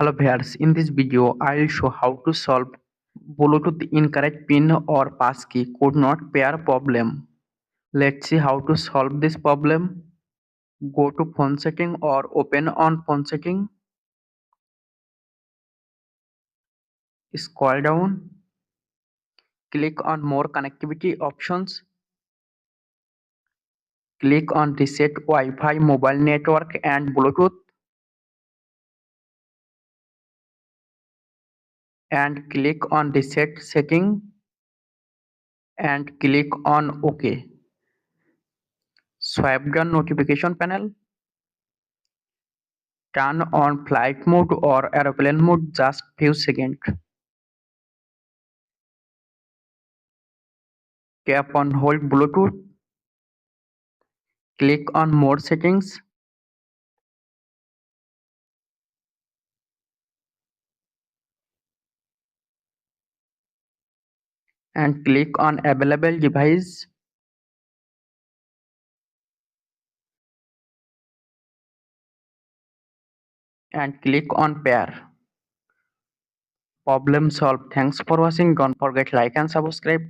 Hello viewers, in this video I'll show how to solve Bluetooth incorrect pin or passkey could not pair problem. Let's see how to solve this problem. Go to phone setting or open on phone setting. Scroll down. Click on more connectivity options. Click on reset Wi-Fi mobile network and Bluetooth and click on reset setting and click on OK. Swipe down notification panel. Turn on flight mode or airplane mode just few seconds. Tap on hold Bluetooth. Click on more settings and click on available device and click on pair. Problem solved. Thanks for watching. Don't forget like and subscribe.